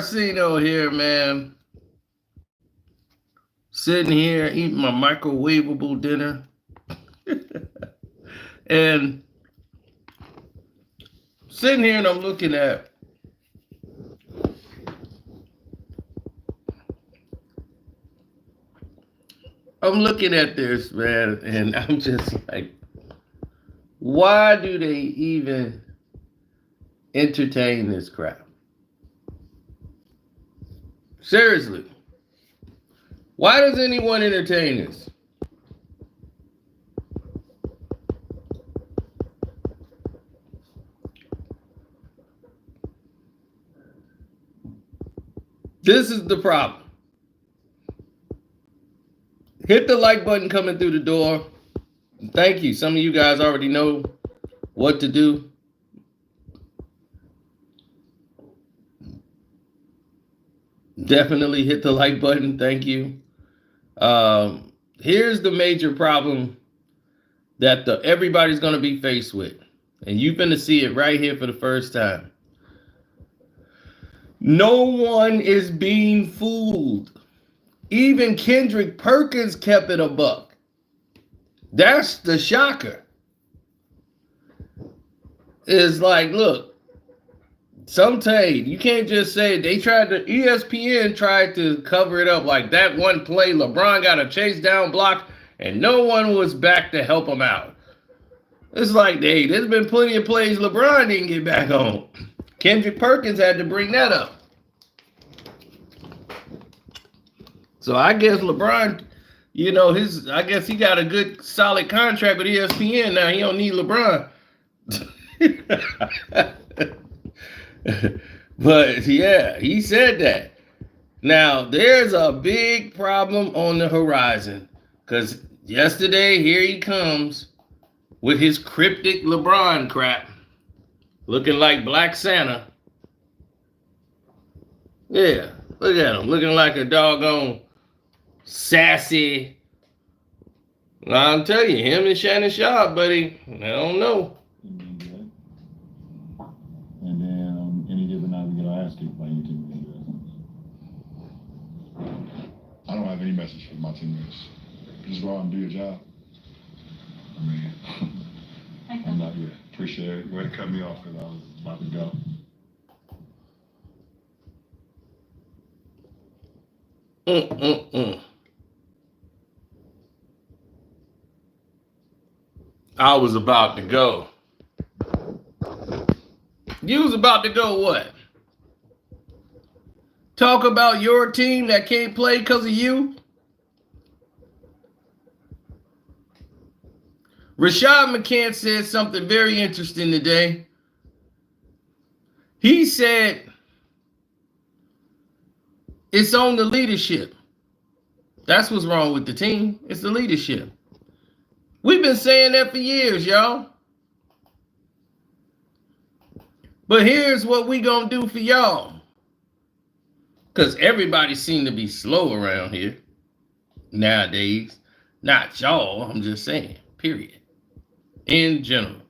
Arsenio here, man. Sitting here eating my microwavable dinner. And sitting here and I'm looking at this, man, and I'm just like, why do they even entertain this crap? Seriously. Why does anyone entertain this? This is the problem. Hit the like button coming through the door. Thank you. Some of you guys already know what to do. Definitely hit the like button. Thank you. Here's the major problem that everybody's going to be faced with. And you're going to see it right here for the first time. No one is being fooled. Even Kendrick Perkins kept it a buck. That's the shocker. It's like, look, sometimes you can't just say ESPN tried to cover it up like that one play. LeBron got a chase down block and no one was back to help him out. It's like, hey, there's been plenty of plays LeBron didn't get back on. Kendrick Perkins had to bring that up. So I guess LeBron, I guess he got a good solid contract with ESPN now. He don't need LeBron. But yeah, he said that. Now, there's a big problem on the horizon. Because yesterday, here he comes with his cryptic LeBron crap. Looking like Black Santa. Yeah, look at him. Looking like a doggone sassy. I'm telling you, him and Shannon Sharp, buddy. I don't know. And then on any given night, we get our ass kicked by any team. I don't have any message for my teammates. Just go out and do your job. I mean, I'm not here. Appreciate it. Go ahead and cut me off because I was about to go. I was about to go. You was about to go what? Talk about your team that can't play because of you? Rashad McCants said something very interesting today. He said it's on the leadership. That's what's wrong with the team. It's the leadership. We've been saying that for years, y'all. But here's what we gonna do for y'all. Because everybody seems to be slow around here nowadays. Not y'all, I'm just saying, period. In general.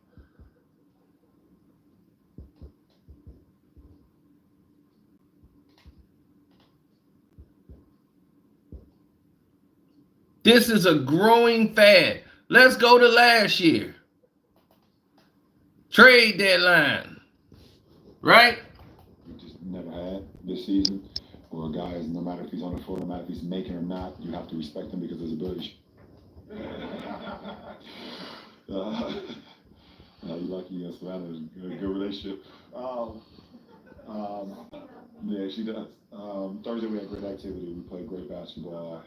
This is a growing fad. Let's go to last year. Trade deadline. Right? We just never had this season where guys, no matter if he's on the floor, no matter if he's making or not, you have to respect him because of his ability. You're lucky you and Savannah's good relationship. Yeah, she does. Thursday we had great activity. We played great basketball.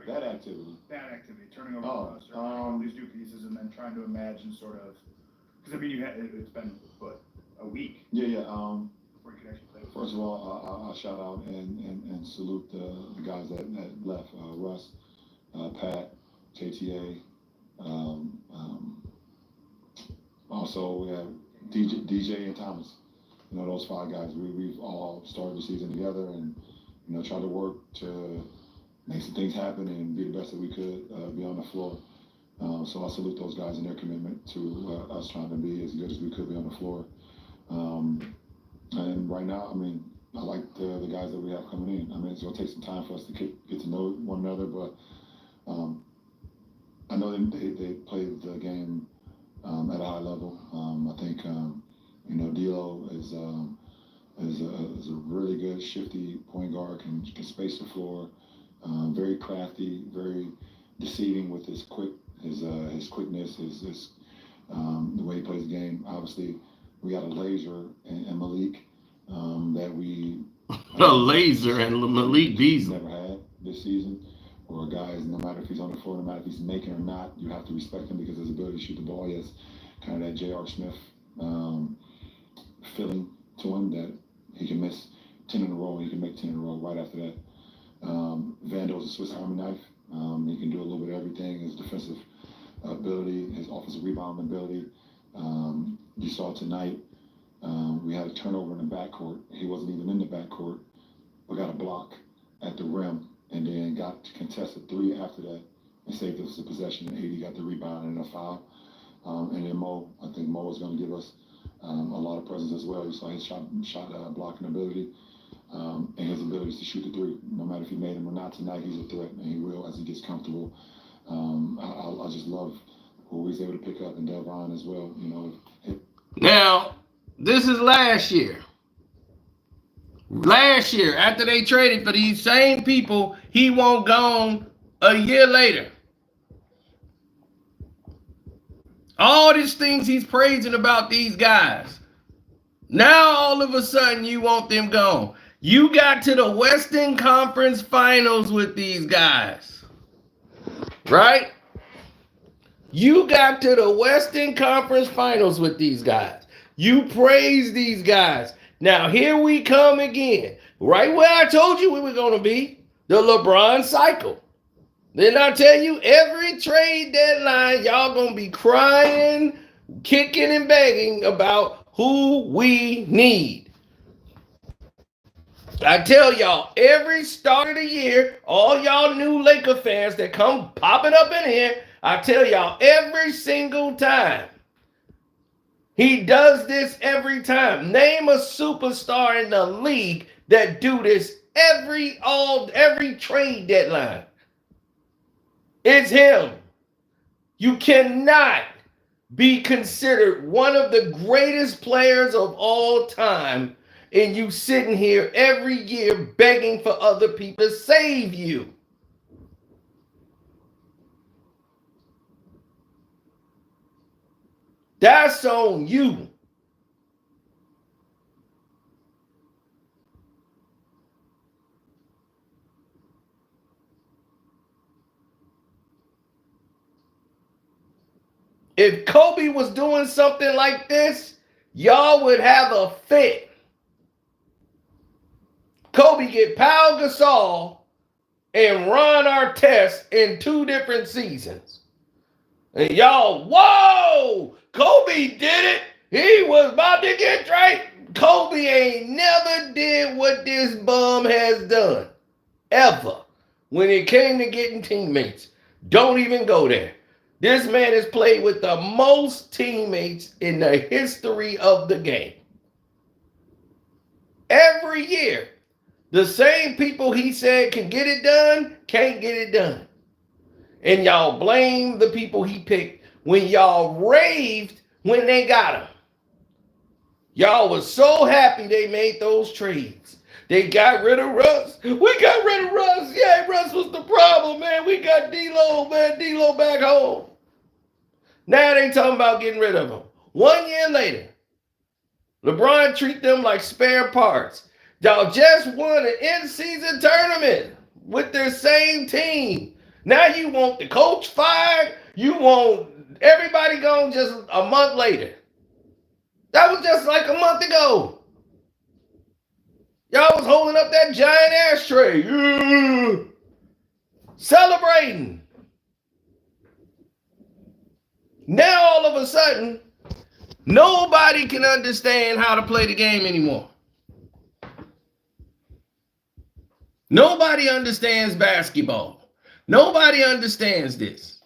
That activity. That activity, turning over all these new pieces and then trying to imagine sort of, because I mean, it's been, what, a week? Yeah. Before you could actually play. First of all, I'll shout out and salute the guys that left. Russ, Pat, KTA. Also, we have DJ and Thomas. Those 5 guys. We've all started the season together and, tried to work to make some things happen and be the best that we could be on the floor. So I salute those guys and their commitment to us trying to be as good as we could be on the floor. right now, I mean, I like the guys that we have coming in. I mean, it's going to take some time for us to get to know one another, but I know they played the game at a high level. I think D'Lo is a really good shifty point guard, can space the floor, very crafty, very deceiving with his quickness, his the way he plays the game. Obviously, we got a laser and Malik that we a laser and Malik Beasley never had this season. Or guys, no matter if he's on the floor, no matter if he's making or not, you have to respect him because of his ability to shoot the ball. He has kind of that J.R. Smith feeling to him that he can miss 10 in a row and he can make 10 in a row right after that. Vando's a Swiss Army knife. He can do a little bit of everything. His defensive ability, his offensive rebounding ability. You saw tonight, we had a turnover in the backcourt. He wasn't even in the backcourt, but got a block at the rim and then got to contest a three after that and saved us the possession. And 80 got the rebound and a foul. And then Mo, I think Mo is going to give us a lot of presence as well. You saw his shot blocking ability and his ability to shoot the three. No matter if he made him or not tonight, he's a threat, and he will as he gets comfortable. I just love who he's able to pick up, and Darvin as well. Now, this is last year. Last year, after they traded for these same people, he won't gone a year later. All these things he's praising about these guys. Now, all of a sudden, you want them gone. You got to the Western Conference Finals with these guys. Right? You got to the Western Conference Finals with these guys. You praise these guys. Now, here we come again. Right where I told you we were going to be. The LeBron cycle. Then I tell you, every trade deadline, y'all going to be crying, kicking, and begging about who we need. I tell y'all, every start of the year, all y'all new Laker fans that come popping up in here, I tell y'all, every single time. He does this every time. Name a superstar in the league that do this every trade deadline. It's him. You cannot be considered one of the greatest players of all time and you sitting here every year begging for other people to save you. That's on you. If Kobe was doing something like this, y'all would have a fit. Kobe get Pau Gasol and Ron Artest in 2 different seasons. And y'all, whoa, Kobe did it. He was about to get traded. Kobe ain't never did what this bum has done. Ever. When it came to getting teammates. Don't even go there. This man has played with the most teammates in the history of the game. Every year. The same people he said can get it done, can't get it done. And y'all blame the people he picked when y'all raved when they got him. Y'all was so happy they made those trades. They got rid of Russ. We got rid of Russ. Yeah, Russ was the problem, man. We got D-Lo, man. D-Lo back home. Now they talking about getting rid of him. 1 year later, LeBron treat them like spare parts. Y'all just won an in-season tournament with their same team. Now you want the coach fired. You want everybody gone just a month later. That was just like a month ago. Y'all was holding up that giant ashtray. Celebrating. Now all of a sudden, nobody can understand how to play the game anymore. Nobody understands basketball. Nobody understands this.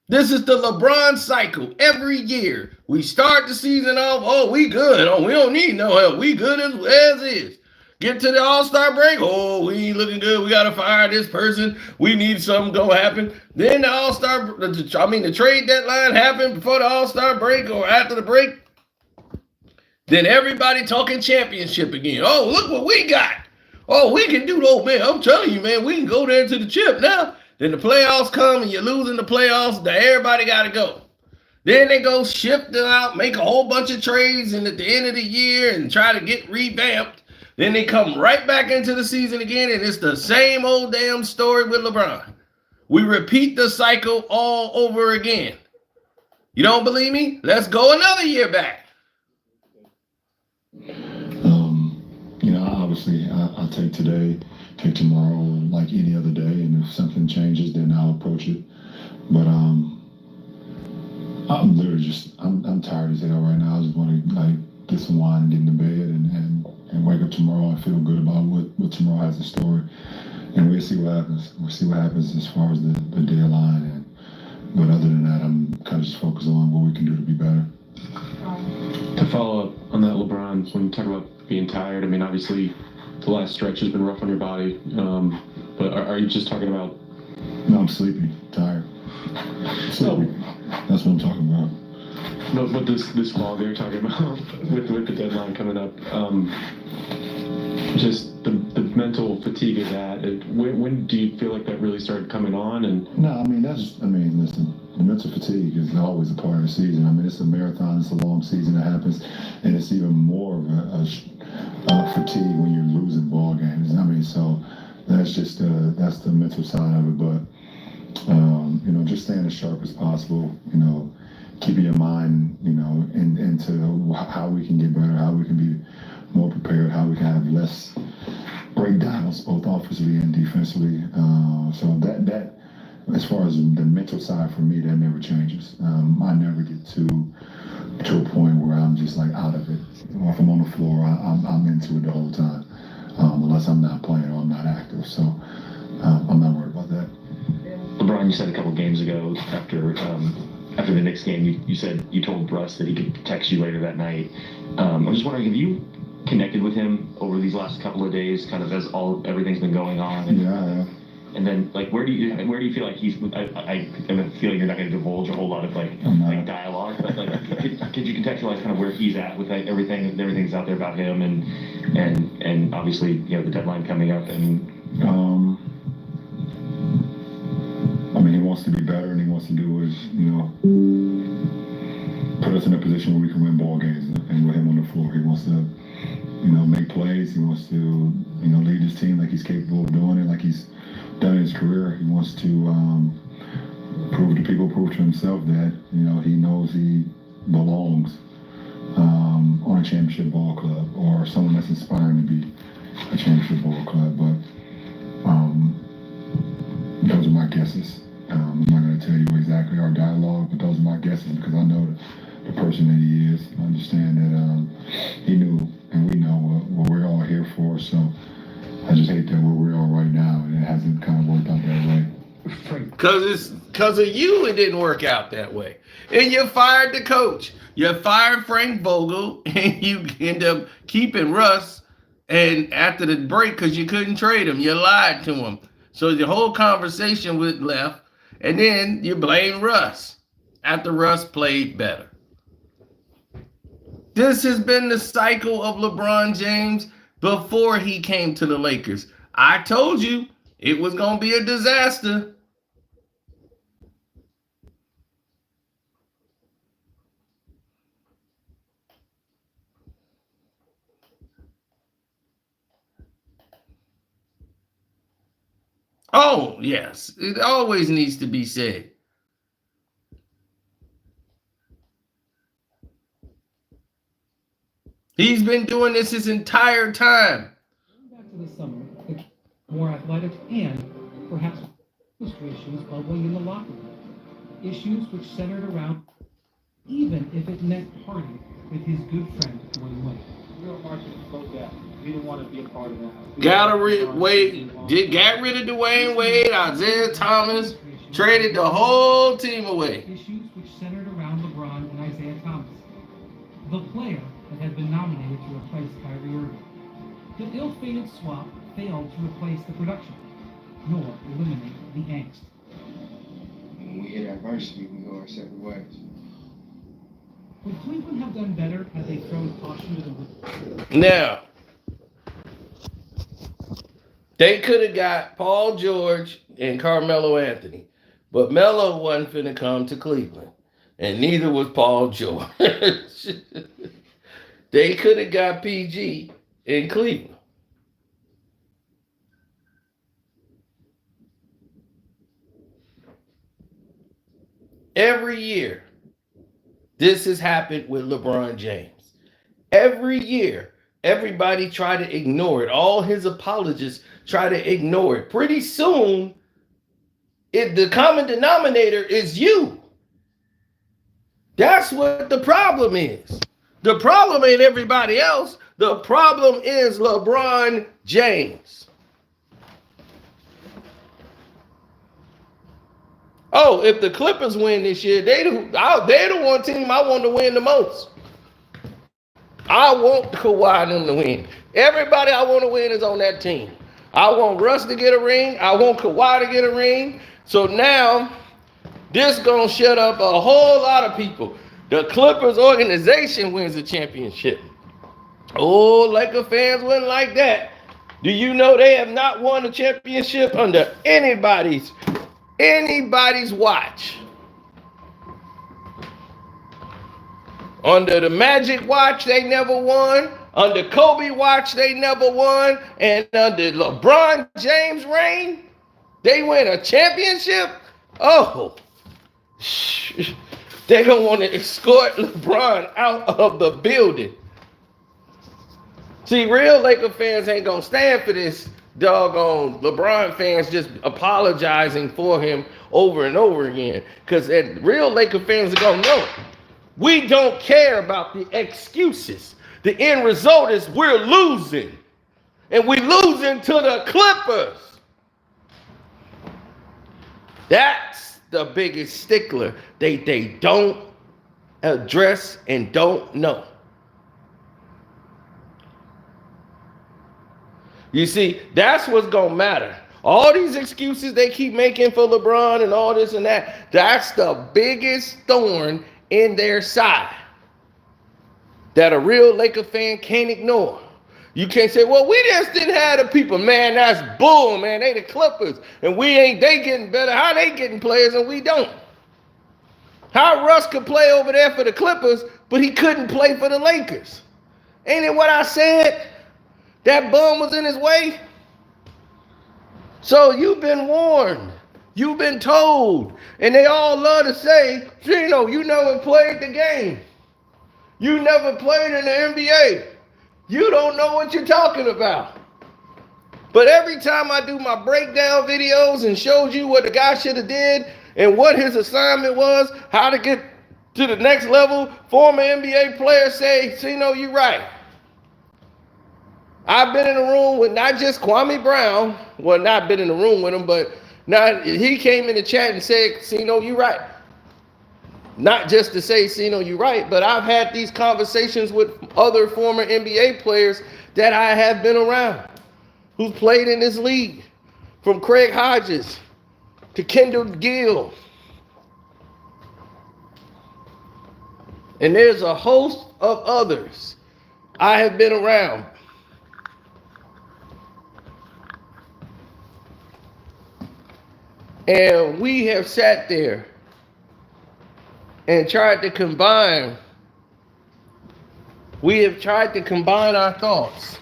This is the LeBron cycle every year. We start the season off, oh, we good. Oh, we don't need no help. We good as is. Get to the All-Star break. Oh, we ain't looking good. We got to fire this person. We need something to happen. Then the trade deadline happened before the All-Star break or after the break. Then everybody talking championship again. Oh, look what we got. Oh, we can do those, man. I'm telling you, man, we can go there to the chip now. Then the playoffs come and you're losing the playoffs. Now everybody got to go. Then they go ship them out, make a whole bunch of trades, and at the end of the year and try to get revamped. Then they come right back into the season again, and it's the same old damn story with LeBron. We repeat the cycle all over again. You don't believe me? Let's go another year back. Obviously, I take today, take tomorrow, like any other day, and if something changes, then I'll approach it. But I'm literally I'm tired as hell right now. I just want to get some wine and get into bed and wake up tomorrow and feel good about what tomorrow has in store. And we'll see what happens. We'll see what happens as far as the deadline. But other than that, I'm kind of just focused on what we can do to be better. To follow up on that, LeBron, when you talk about being tired, I mean, obviously the last stretch has been rough on your body. But are you just talking about? No, I'm sleepy, tired. Sleepy. That's what I'm talking about. No, but this fall they're talking about with the deadline coming up, just the mental fatigue of that. When do you feel like that really started coming on? And no, listen, the mental fatigue is always a part of the season. I mean, it's a marathon, it's a long season that happens, and it's even more of a fatigue when you're losing ball games. I mean, so that's just that's the mental side of it. But just staying as sharp as possible. Keeping your mind, into how we can get better, how we can be more prepared, how we can have less breakdowns, both offensively and defensively. So that, as far as the mental side for me, that never changes. I never get to a point where I'm just like out of it. If I'm on the floor, I'm into it the whole time, unless I'm not playing or I'm not active. So I'm not worried about that. LeBron, you said a couple games ago after the Knicks game, you said you told Russ that he could text you later that night. I'm just wondering, have you connected with him over these last couple of days, kind of as everything's been going on? Yeah. And then, where do you feel like he's? I feel like you're not going to divulge a whole lot of dialogue, but could you contextualize kind of where he's at with everything's out there about him, and obviously the deadline coming up and. He wants to be better, and he wants to do is, put us in a position where we can win ball games. And with him on the floor, he wants to, make plays. He wants to, lead his team like he's capable of doing it, like he's done in his career. He wants to prove to himself that, he knows he belongs on a championship ball club or someone that's inspiring to be a championship ball club. But those are my guesses. I'm not going to tell you exactly our dialogue, but those are my guesses because I know the person that he is. I understand that he knew and we know what we're all here for. So I just hate that where we are right now and it hasn't kind of worked out that way. Because of you, it didn't work out that way. And you fired the coach. You fired Frank Vogel, and you end up keeping Russ. And after the break, because you couldn't trade him, you lied to him. So the whole conversation was left. And then you blame Russ after Russ played better. This has been the cycle of LeBron James before he came to the Lakers. I told you it was going to be a disaster. Oh, yes. It always needs to be said. He's been doing this his entire time. Back to the summer, the more athletic and perhaps issues bubbling in the locker room. Issues which centered around, even if it meant parting with his good friend Dwayne Wade. Real Marshall spoke that. He didn't want to be a part of that. Got rid of Dwayne Wade, Isaiah Thomas, traded the whole team away. Issues which centered around LeBron and Isaiah Thomas. traded to replace Kyrie Irving. The ill-fated swap failed to replace the production, nor eliminate the angst. When we hit adversity, we go our separate ways. Would Cleveland have done better had they thrown caution to the wind? Now, they could have got Paul George and Carmelo Anthony, but Melo wasn't finna come to Cleveland, and neither was Paul George. They could have got PG in Cleveland. Every year, this has happened with LeBron James. Every year, everybody try to ignore it. All his apologists try to ignore it. Pretty soon, the common denominator is you. That's what the problem is. The problem ain't everybody else. The problem is LeBron James. Oh, if the Clippers win this year, they're the one team I want to win the most. I want Kawhi and them to win. Everybody I want to win is on that team. I want Russ to get a ring. I want Kawhi to get a ring. So now, this going to shut up a whole lot of people. The Clippers organization wins the championship. Oh, Laker fans wouldn't like that. Do you know they have not won a championship under anybody's watch? Under the Magic watch, they never won. Under Kobe watch, they never won. And under LeBron James' reign, they win a championship? Oh, they're going to want to escort LeBron out of the building. See, real Laker fans ain't going to stand for this doggone LeBron fans just apologizing for him over and over again. Because real Laker fans are going to know. We don't care about the excuses. The end result is we're losing. And we're losing to the Clippers. That's the biggest stickler they don't address and don't know. You see, that's what's going to matter. All these excuses they keep making for LeBron and all this and that, that's the biggest thorn in their side that a real Laker fan can't ignore. You can't say, well, we just didn't have the people. Man, that's bull, man. They the Clippers. And they getting better. How they getting players and we don't? How Russ could play over there for the Clippers, but he couldn't play for the Lakers? Ain't it what I said? That bum was in his way. So you've been warned. You've been told. And they all love to say, Gino, you never played the game. You never played in the NBA. You don't know what you're talking about. But every time I do my breakdown videos and showed you what the guy should have did and what his assignment was, how to get to the next level, former NBA players say, Gino, you're right. I've been in a room with not just Kwame Brown. Well, not been in the room with him, but he came in the chat and said, Cino, you're right. Not just to say, Cino, you're right, but I've had these conversations with other former NBA players that I have been around who's played in this league, from Craig Hodges to Kendall Gill. And there's a host of others I have been around. And we have sat there and tried to combine. We have tried to combine our thoughts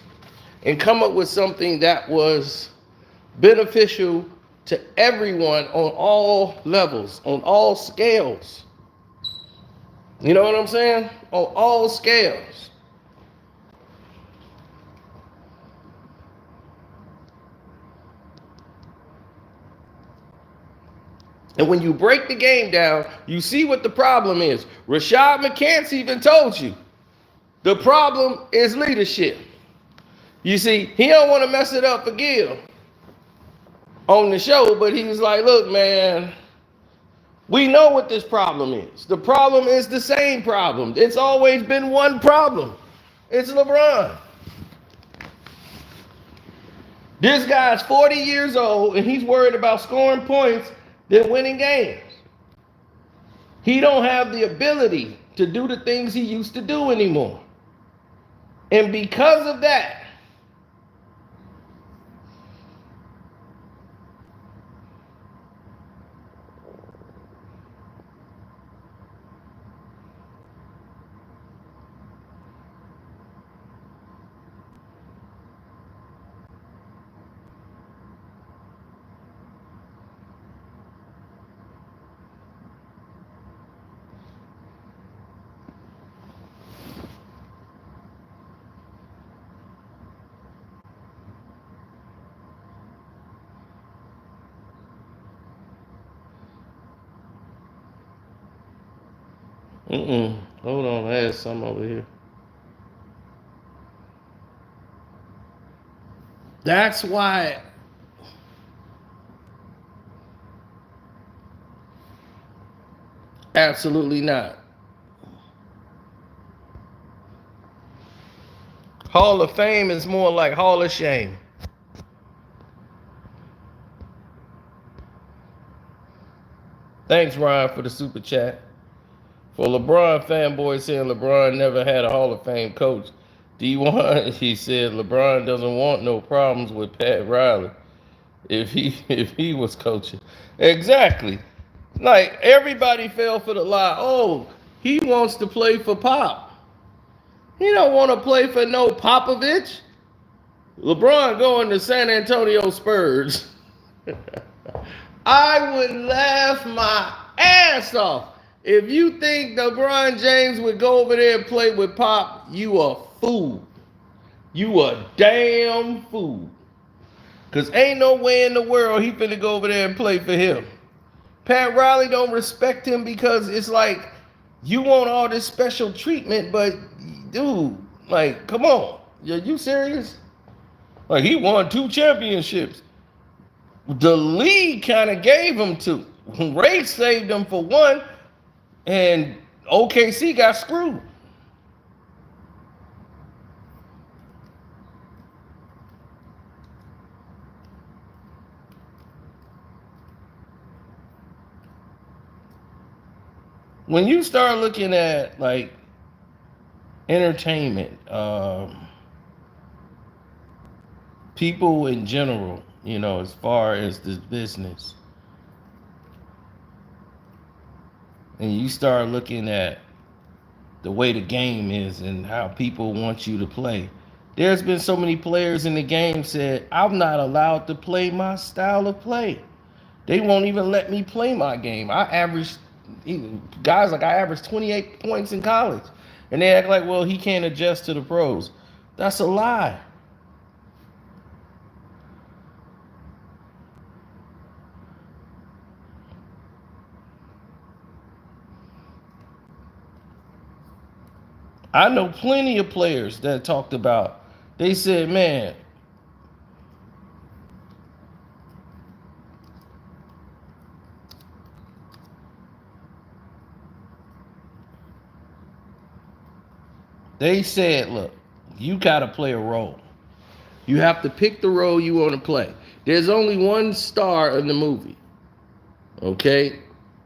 and come up with something that was beneficial to everyone on all levels, on all scales. You know what I'm saying? On all scales. And when you break the game down, you see what the problem is. Rashad McCants even told you. The problem is leadership. You see, he don't want to mess it up for Gil on the show, but he was like, look, man, we know what this problem is. The problem is the same problem. It's always been one problem. It's LeBron. This guy's 40 years old and he's worried about scoring points than winning games. He don't have the ability to do the things he used to do anymore. And because of that, hold on, I had some over here. That's why absolutely not. Hall of Fame is more like Hall of Shame. Thanks, Ryan, for the super chat. For LeBron fanboy saying LeBron never had a Hall of Fame coach. D1, he said LeBron doesn't want no problems with Pat Riley if he was coaching. Exactly. Like, everybody fell for the lie. Oh, he wants to play for Pop. He don't want to play for no Popovich. LeBron going to San Antonio Spurs. I would laugh my ass off. If you think LeBron James would go over there and play with Pop, you a fool. You a damn fool. Because ain't no way in the world he finna go over there and play for him. Pat Riley don't respect him because it's like, you want all this special treatment, but dude, like, come on. Are you serious? Like, he won 2 championships. The league kind of gave him 2. Ray saved him for 1, and OKC got screwed. When you start looking at, like, entertainment, people in general, you know, as far as this business, and you start looking at the way the game is and how people want you to play, there's been so many players in the game said, I'm not allowed to play my style of play. They won't even let me play my game. I averaged 28 points in college. And they act like, well, he can't adjust to the pros. That's a lie. I know plenty of players that talked about, they said, man, they said, look, you got to play a role. You have to pick the role you want to play. There's only one star in the movie. Okay?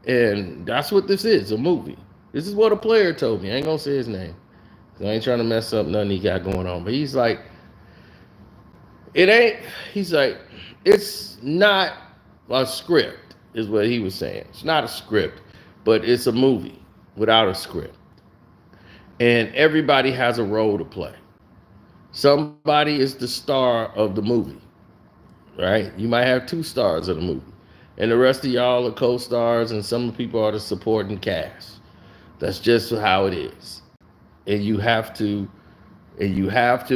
And that's what this is, a movie. This is what a player told me. I ain't going to say his name. I ain't trying to mess up nothing he got going on. But he's like, it's not a script, is what he was saying. It's not a script, but it's a movie without a script. And everybody has a role to play. Somebody is the star of the movie, right? You might have 2 stars of the movie. And the rest of y'all are co-stars, and some people are the supporting cast. That's just how it is. And you have to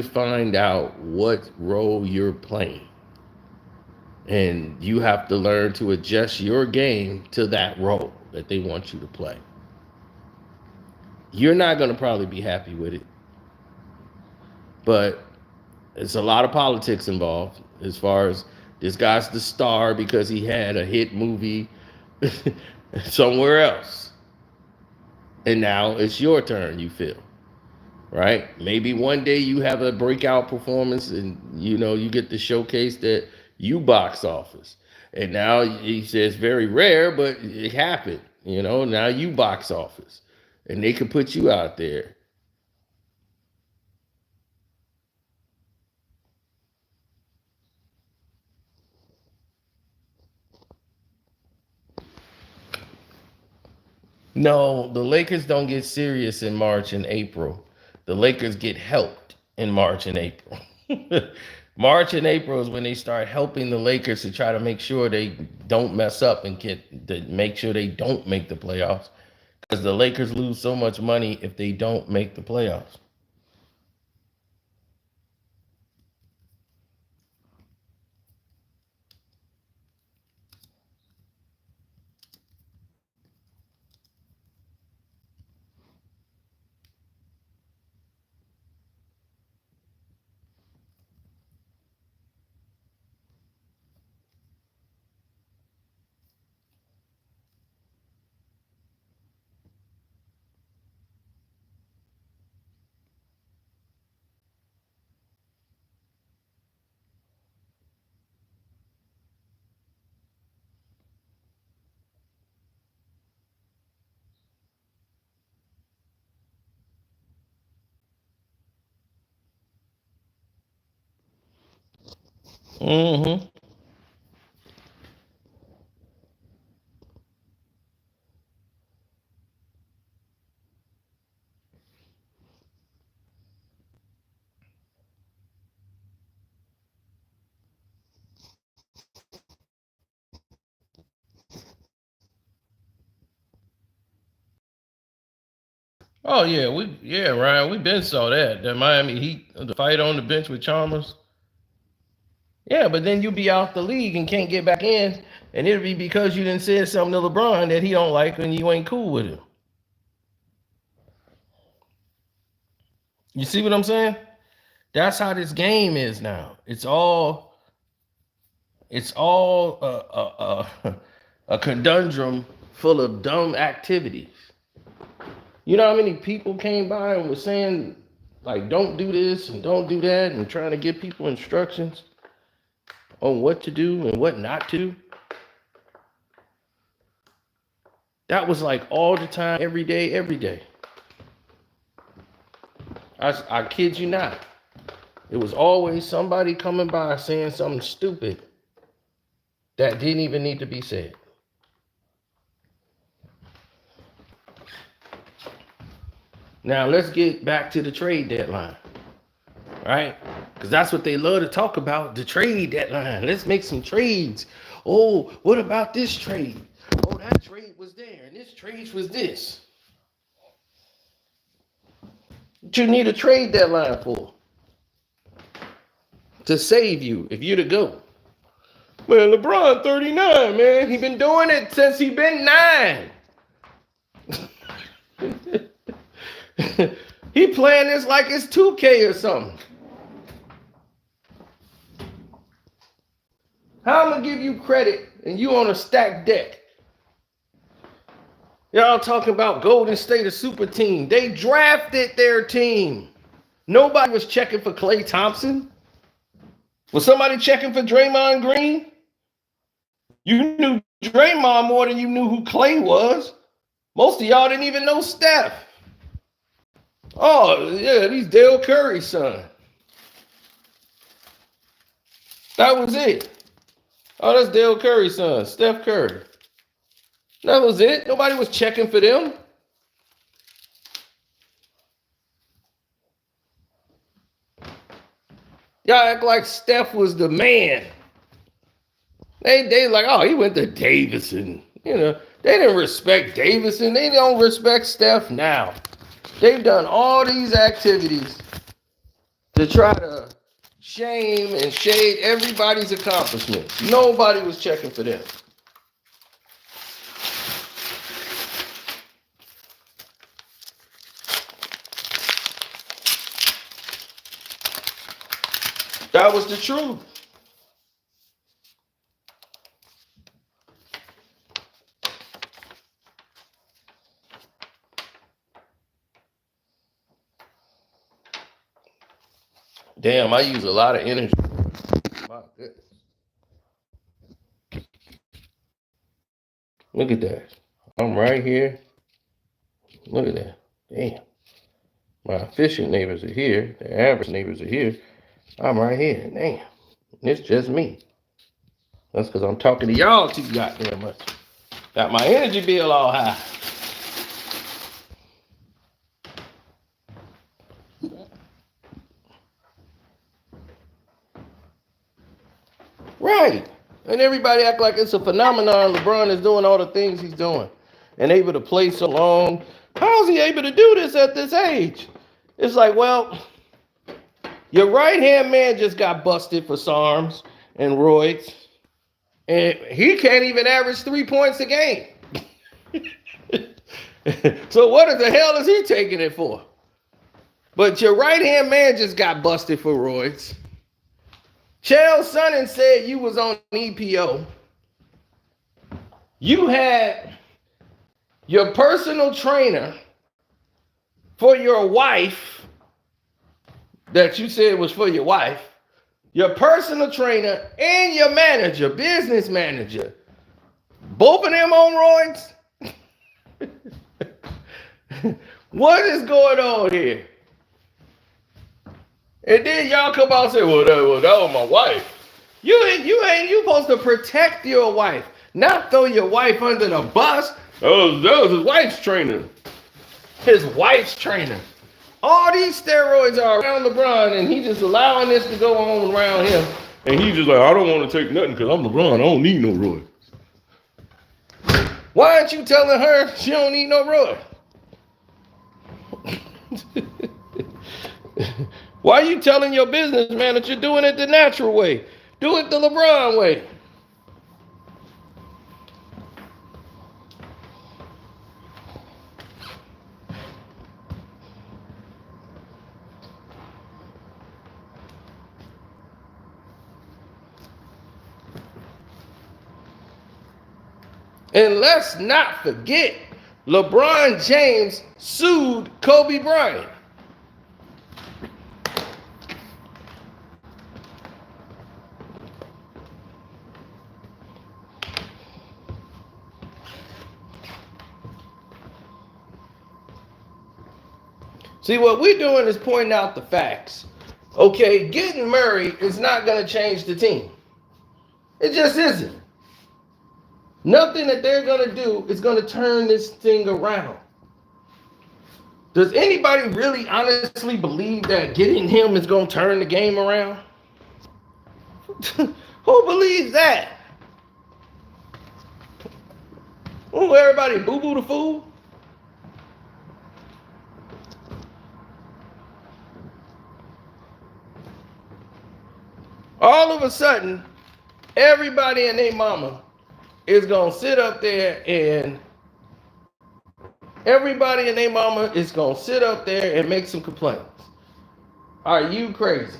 find out what role you're playing. And you have to learn to adjust your game to that role that they want you to play. You're not going to probably be happy with it. But it's a lot of politics involved as far as this guy's the star because he had a hit movie somewhere else. And now it's your turn, you feel. right? Maybe one day you have a breakout performance and you get to showcase that you box office. And now he says very rare, but it happened. Now you box office. And they could put you out there. No, the Lakers don't get serious in March and April. The Lakers get helped in March and April. March and April is when they start helping the Lakers to try to make sure they don't mess up and make sure they don't make the playoffs. Because the Lakers lose so much money if they don't make the playoffs. Mm-hmm. Oh yeah, Ryan, we been saw that. The Miami Heat, the fight on the bench with Chalmers. Yeah, but then you be out the league and can't get back in, and it'll be because you didn't say something to LeBron that he don't like and you ain't cool with him. You see what I'm saying? That's how this game is now. It's all a conundrum full of dumb activities. You know how many people came by and were saying like, don't do this and don't do that, and trying to give people instructions on what to do and what not to do? That was like all the time, every day, every day. I kid you not. It was always somebody coming by saying something stupid that didn't even need to be said. Now let's get back to the trade deadline, right? Because that's what they love to talk about, the trade deadline. Let's make some trades. Oh, what about this trade? Oh, that trade was there, and this trade was this. What you need a trade deadline for? To save you, if you to go. Man, LeBron 39, man. He been doing it since he been 9. He playing this like it's 2K or something. How I'm gonna give you credit and you on a stacked deck? Y'all talking about Golden State, a super team. They drafted their team. Nobody was checking for Klay Thompson. Was somebody checking for Draymond Green? You knew Draymond more than you knew who Klay was. Most of y'all didn't even know Steph. Oh, yeah, he's Dale Curry's son. That was it. Oh, that's Dale Curry's son, Steph Curry. That was it. Nobody was checking for them. Y'all act like Steph was the man. They like, oh, he went to Davidson. They didn't respect Davidson. They don't respect Steph now. They've done all these activities to try to shame and shade everybody's accomplishments. Nobody was checking for them. That was the truth. Damn, I use a lot of energy. My goodness. Look at that. I'm right here. Look at that. Damn. My efficient neighbors are here. The average neighbors are here. I'm right here. Damn. It's just me. That's because I'm talking to y'all too goddamn much. Got my energy bill all high. Right. And everybody act like it's a phenomenon. LeBron is doing all the things he's doing and able to play so long. How is he able to do this at this age? It's like, well, your right-hand man just got busted for SARMs and roids, and he can't even average 3 points a game. So what the hell is he taking it for? But your right-hand man just got busted for roids. Chael Sonnen said you was on EPO. You had your personal trainer for your wife that you said was for your wife, your personal trainer and your manager, business manager, both of them on roids? What is going on here? And then y'all come out and say, well, that was my wife. You ain't supposed to protect your wife, not throw your wife under the bus. Oh, that was his wife's trainer. His wife's trainer. All these steroids are around LeBron, and he's just allowing this to go on around him. And he's just like, I don't want to take nothing because I'm LeBron. I don't need no roid. Why aren't you telling her she don't need no roid? Why are you telling your businessman that you're doing it the natural way? Do it the LeBron way. And let's not forget, LeBron James sued Kobe Bryant. See, what we're doing is pointing out the facts. Okay, getting Murray is not going to change the team. It just isn't. Nothing that they're going to do is going to turn this thing around. Does anybody really honestly believe that getting him is going to turn the game around? Who believes that? Who, everybody boo-boo the fool? All of a sudden, everybody and their mama is going to sit up there and make some complaints. Are you crazy?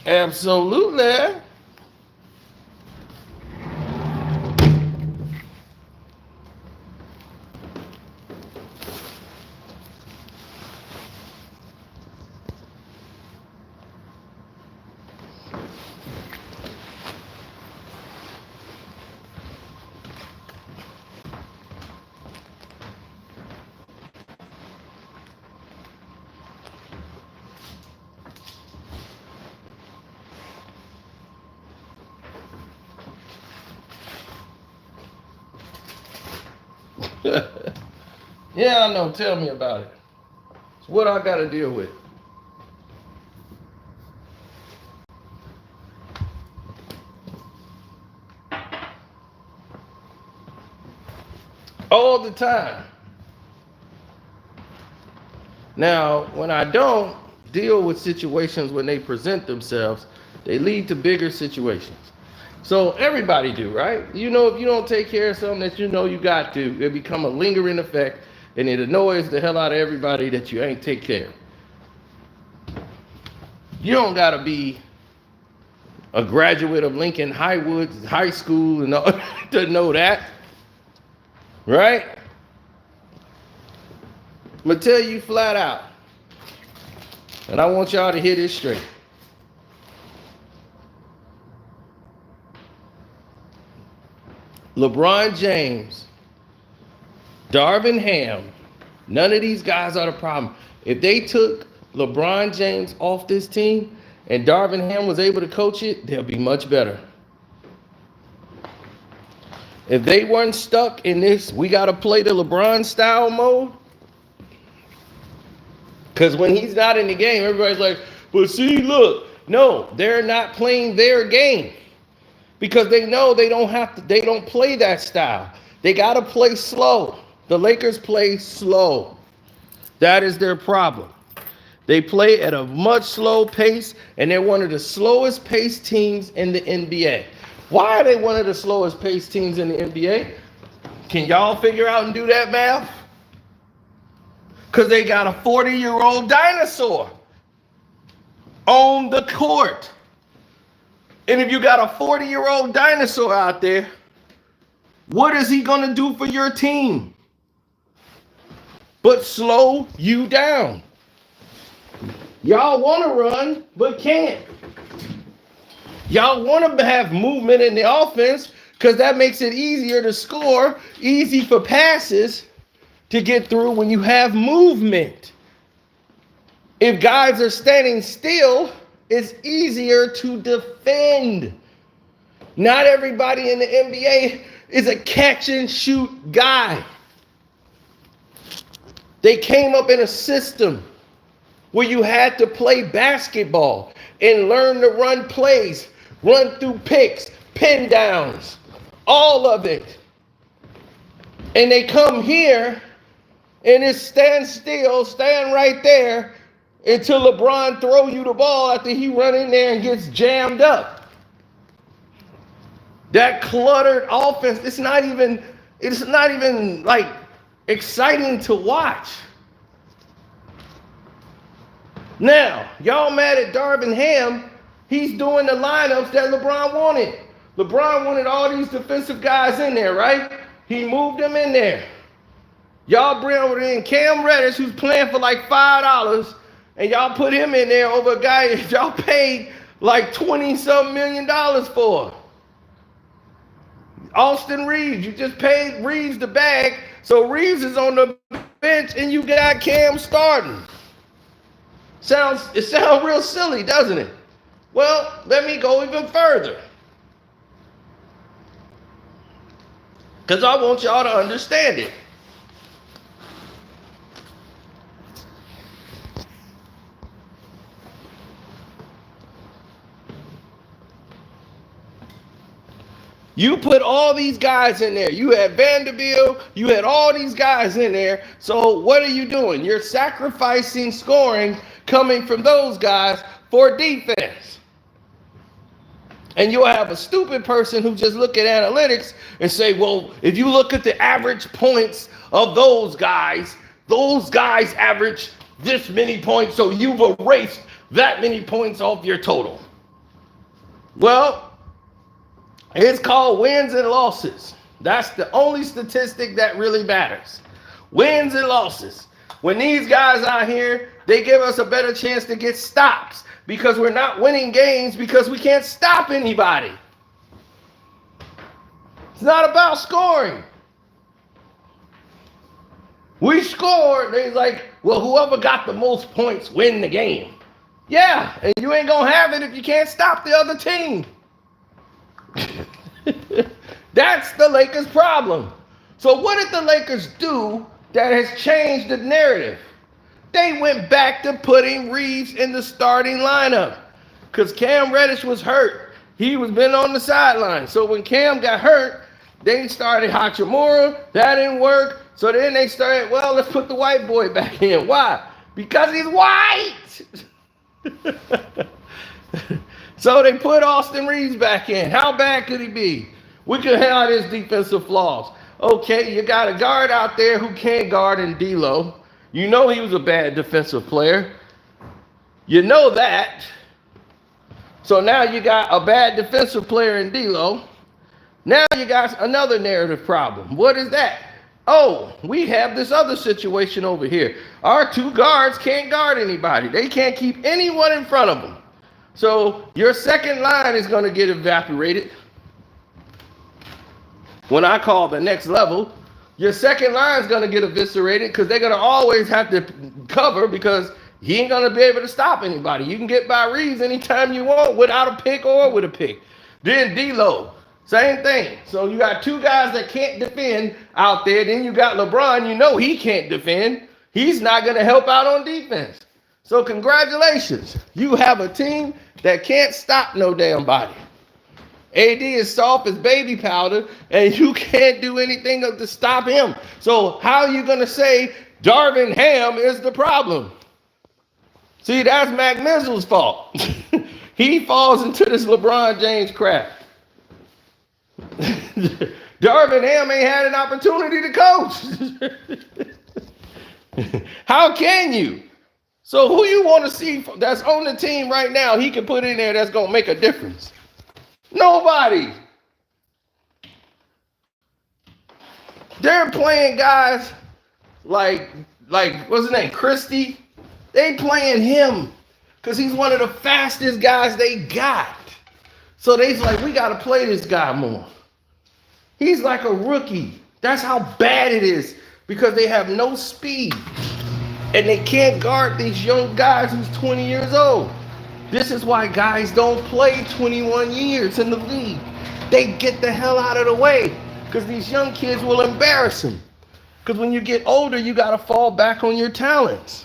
Absolutely. Yeah, I know. Tell me about it. It's what I got to deal with. all the time. Now, when I don't deal with situations when they present themselves, they lead to bigger situations. So everybody do, right? You know, if you don't take care of something that you know you got to, it become a lingering effect, and it annoys the hell out of everybody that you ain't take care of. You don't gotta be a graduate of Lincoln Highwoods High School and all, to know that, right? I'm gonna tell you flat out, and I want y'all to hear this straight. LeBron James, Darvin Ham, none of these guys are the problem. If they took LeBron James off this team and Darvin Ham was able to coach it, they'll be much better. If they weren't stuck in this, we got to play the LeBron style mode. Because when he's not in the game, everybody's like, but see, look. No, they're not playing their game. Because they know they don't play that style. They got to play slow. The Lakers play slow. That is their problem. They play at a much slow pace, and they're one of the slowest paced teams in the NBA. Why are they one of the slowest paced teams in the NBA? Can y'all figure out and do that math? Because they got a 40-year-old dinosaur on the court. And if you got a 40-year-old dinosaur out there, what is he going to do for your team? But slow you down. Y'all want to run, but can't. Y'all want to have movement in the offense because that makes it easier to score, easy for passes to get through when you have movement. If guys are standing still, it's easier to defend. Not everybody in the NBA is a catch and shoot guy. They came up in a system where you had to play basketball and learn to run plays, run through picks, pin downs, all of it. And they come here and it's stand still, stand right there until LeBron throw you the ball after he run in there and gets jammed up. That cluttered offense, it's not even like exciting to watch. Now, y'all mad at Darvin Ham, he's doing the lineups that LeBron wanted. LeBron wanted all these defensive guys in there, right? He moved them in there. Y'all bring in Cam Reddish, who's playing for like $5, and y'all put him in there over a guy that y'all paid like $20-something million for. Austin Reeves, you just paid Reeves the bag, so Reeves is on the bench and you got Cam starting. It sounds real silly, doesn't it? Well, let me go even further. Because I want y'all to understand it. You put all these guys in there. You had Vanderbilt. You had all these guys in there. So what are you doing? You're sacrificing scoring coming from those guys for defense. And you'll have a stupid person who just look at analytics and say, well, if you look at the average points of those guys average this many points, so you've erased that many points off your total. Well, it's called wins and losses. That's the only statistic that really matters. Wins and losses. When these guys out here, they give us a better chance to get stops because we're not winning games because we can't stop anybody. It's not about scoring. We scored. They're like, well, whoever got the most points win the game. Yeah, and you ain't going to have it if you can't stop the other team. That's the Lakers' problem. So what did the Lakers do that has changed the narrative? They went back to putting Reeves in the starting lineup because Cam Reddish was hurt. He was been on the sideline. So when Cam got hurt, They started Hachimura. That didn't work. So then they started, well, let's put the white boy back in. Why? Because he's white. So they put Austin Reeves back in. How bad could he be? We could have his defensive flaws. Okay, you got a guard out there who can't guard in D'Lo. You know he was a bad defensive player. You know that. So now you got a bad defensive player in D'Lo. Now you got another narrative problem. What is that? Oh, we have this other situation over here. Our two guards can't guard anybody. They can't keep anyone in front of them. So your second line is going to get evaporated. When I call the next level, your second line is going to get eviscerated because they're going to always have to cover because he ain't going to be able to stop anybody. You can get by Reeves anytime you want without a pick or with a pick. Then D'Lo, same thing. So you got two guys that can't defend out there. Then you got LeBron. You know he can't defend. He's not going to help out on defense. So congratulations. You have a team that can't stop no damn body. AD is soft as baby powder, and you can't do anything to stop him. So how are you going to say Darvin Ham is the problem? See, that's Mac Mizzle's fault. He falls into this LeBron James crap. Darvin Ham ain't had an opportunity to coach. How can you? So who you want to see that's on the team right now he can put in there that's going to make a difference? Nobody. They're playing guys like what's his name, Christie. They playing him because he's one of the fastest guys they got. So they's like, we got to play this guy more. He's like a rookie. That's how bad it is because they have no speed. And they can't guard these young guys who's 20 years old. This is why guys don't play 21 years in the league. They get the hell out of the way because these young kids will embarrass them. Because when you get older, you got to fall back on your talents.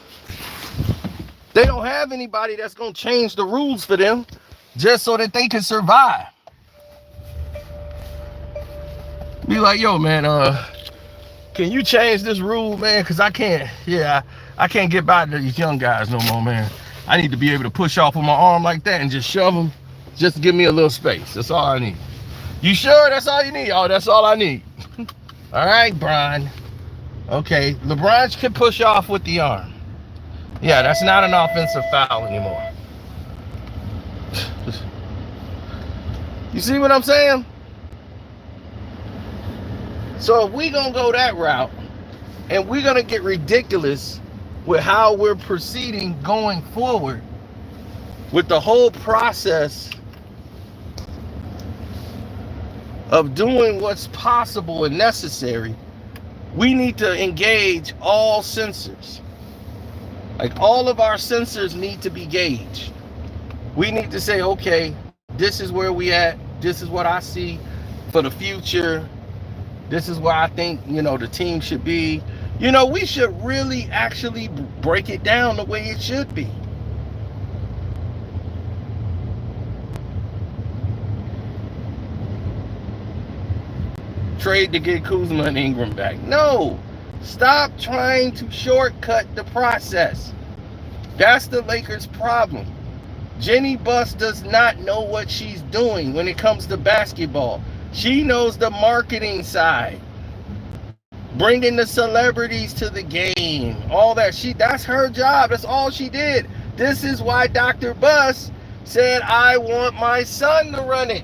They don't have anybody that's going to change the rules for them just so that they can survive. Be like, yo, man, can you change this rule, man? Because I can't get by to these young guys no more, man. I need to be able to push off with my arm like that and just shove them. Just give me a little space. That's all I need. You sure that's all you need? Oh, that's all I need. All right, Brian. Okay, LeBron can push off with the arm. Yeah, that's not an offensive foul anymore. You see what I'm saying? So if we're going to go that route and we're going to get ridiculous with how we're proceeding going forward with the whole process of doing what's possible and necessary, we need to engage all sensors. Like all of our sensors need to be gauged. We need to say, okay, this is where we at. This is what I see for the future. This is where I think, the team should be. We should really actually break it down the way it should be. Trade to get Kuzma and Ingram back. No. Stop trying to shortcut the process. That's the Lakers' problem. Jenny Buss does not know what she's doing when it comes to basketball. She knows the marketing side. Bringing the celebrities to the game. All that. That's her job. That's all she did. This is why Dr. Buss said, I want my son to run it.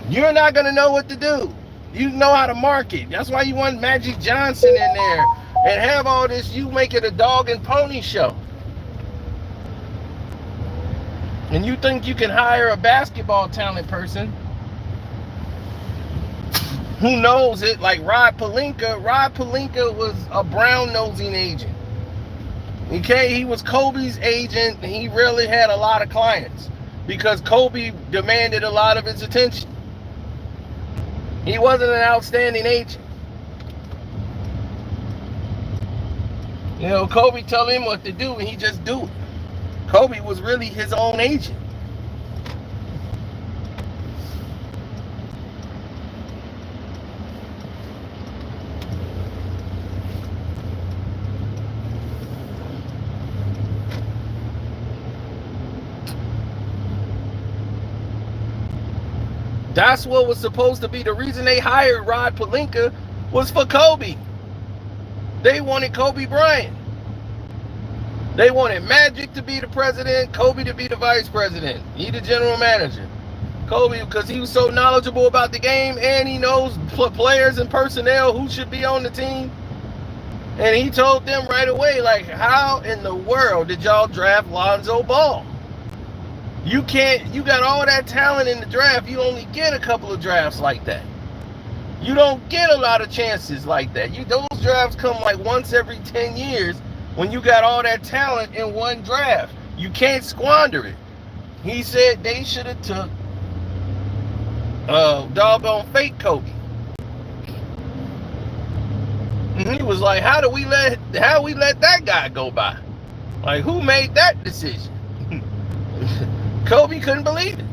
You're not going to know what to do. You know how to market. That's why you want Magic Johnson in there and have all this. You make it a dog and pony show. And you think you can hire a basketball talent person who knows it, like Rod Pelinka. Rod Pelinka was a brown-nosing agent. Okay, he was Kobe's agent, and he really had a lot of clients because Kobe demanded a lot of his attention. He wasn't an outstanding agent. Kobe told him what to do, and he just do it. Kobe was really his own agent. That's what was supposed to be. The reason they hired Rod Pelinka was for Kobe. They wanted Kobe Bryant. They wanted Magic to be the president, Kobe to be the vice president. He the general manager. Kobe, because he was so knowledgeable about the game and he knows players and personnel who should be on the team. And he told them right away, like, how in the world did y'all draft Lonzo Ball? You got all that talent in the draft. You only get a couple of drafts like that. You don't get a lot of chances like that. Those drafts come like once every 10 years when you got all that talent in one draft. You can't squander it. He said they should have took doggone fake Kobe. And he was like, how we let that guy go by? Like, who made that decision? Kobe couldn't believe it.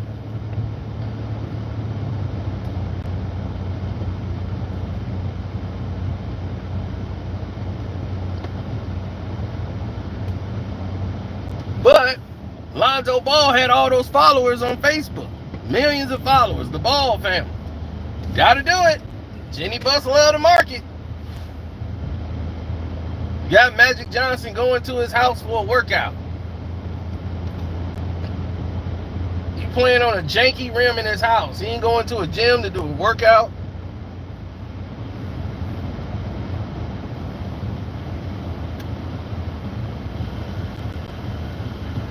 But Lonzo Ball had all those followers on Facebook. Millions of followers. The Ball family. Gotta do it. Jenny Buss love the market. Got Magic Johnson going to his house for a workout. He playing on a janky rim in his house. He ain't going to a gym to do a workout.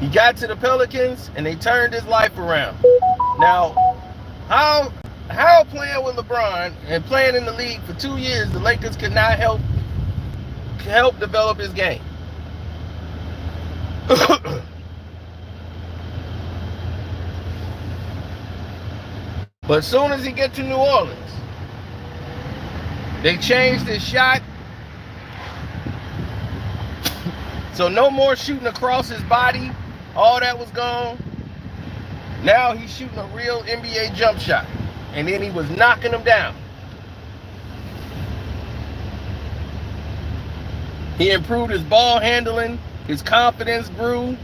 He got to the Pelicans and they turned his life around. Now, how playing with LeBron and playing in the league for 2 years, the Lakers could not help develop his game. But as soon as he get to New Orleans, they changed his shot. So no more shooting across his body. All that was gone. Now he's shooting a real NBA jump shot. And then he was knocking them down. He improved his ball handling. His confidence grew.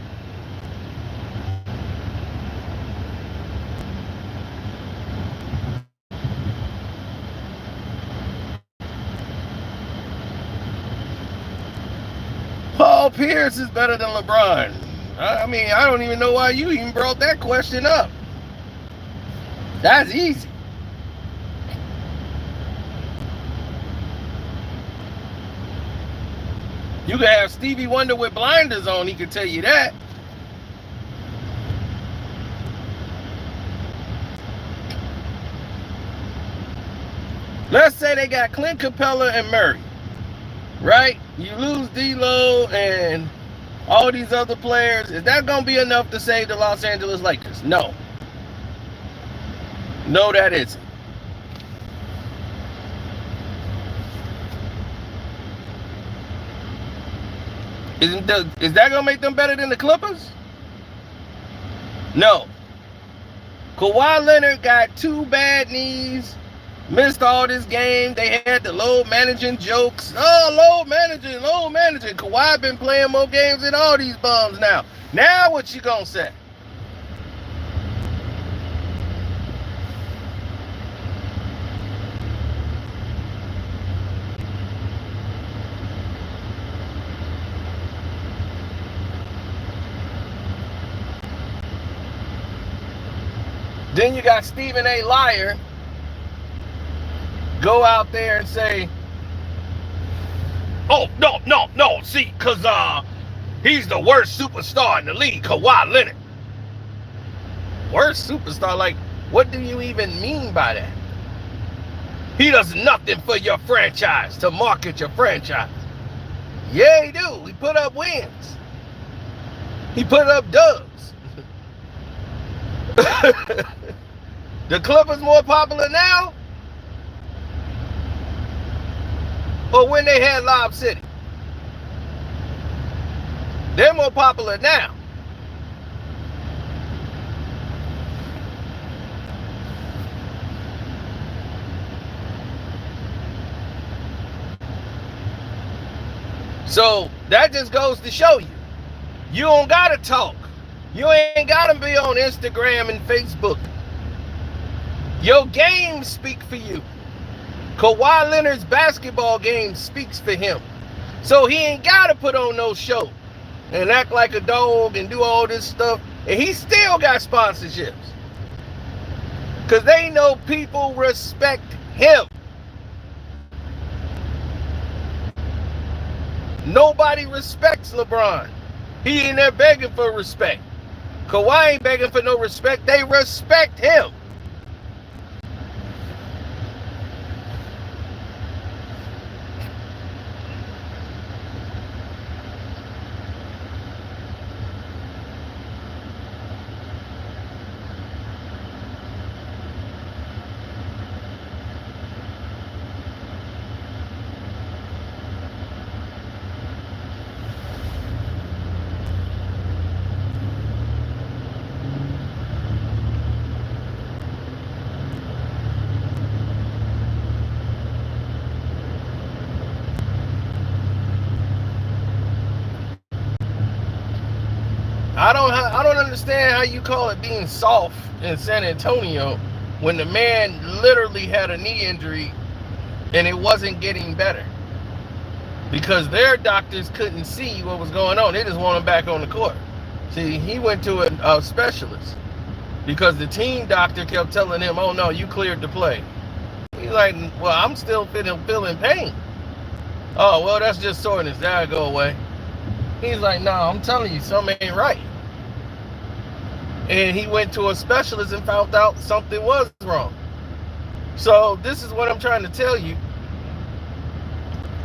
Paul Pierce is better than LeBron. I mean, I don't even know why you even brought that question up. That's easy. You could have Stevie Wonder with blinders on, he could tell you that. Let's say they got Clint Capella and Murray, right? You lose D'Lo and all these other players. Is that going to be enough to save the Los Angeles Lakers? No. No, that isn't. Is that going to make them better than the Clippers? No. Kawhi Leonard got 2 bad knees, missed all this game. They had the load managing jokes. Oh, load managing. Kawhi been playing more games than all these bums now. Now what you going to say? Then you got Stephen A. Liar go out there and say, oh, no, see, because he's the worst superstar in the league, Kawhi Leonard. Worst superstar? Like, what do you even mean by that? He does nothing for your franchise, to market your franchise. Yeah, he do. He put up wins. He put up dubs. The Clippers more popular now? Or when they had Lob City? They're more popular now. So that just goes to show you, you don't gotta talk. You ain't gotta be on Instagram and Facebook. Your games speak for you. Kawhi Leonard's basketball game speaks for him. So he ain't got to put on no show and act like a dog and do all this stuff. And he still got sponsorships. Because they know people respect him. Nobody respects LeBron. He ain't there begging for respect. Kawhi ain't begging for no respect. They respect him. I don't understand how you call it being soft in San Antonio when the man literally had a knee injury and it wasn't getting better because their doctors couldn't see what was going on. They just want him back on the court. See, he went to a specialist because the team doctor kept telling him, "Oh no, you cleared to play." He's like, "Well, I'm still feeling pain." "Oh, well, that's just soreness. That'll go away." He's like, "No, I'm telling you, something ain't right." And he went to a specialist and found out something was wrong. So this is what I'm trying to tell you.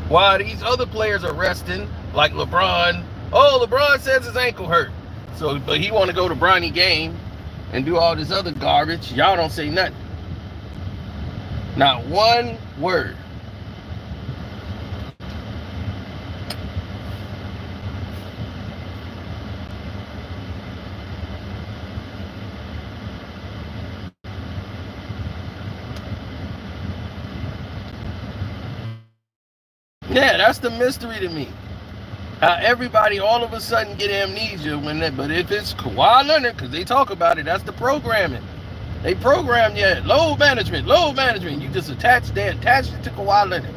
Why these other players are resting, like LeBron. Oh, LeBron says his ankle hurt. So, but he want to go to Bronny game and do all this other garbage. Y'all don't say nothing. Not one word. Yeah, that's the mystery to me. How everybody all of a sudden get amnesia but if it's Kawhi Leonard, because they talk about it, that's the programming. They program load management. You just attach it to Kawhi Leonard.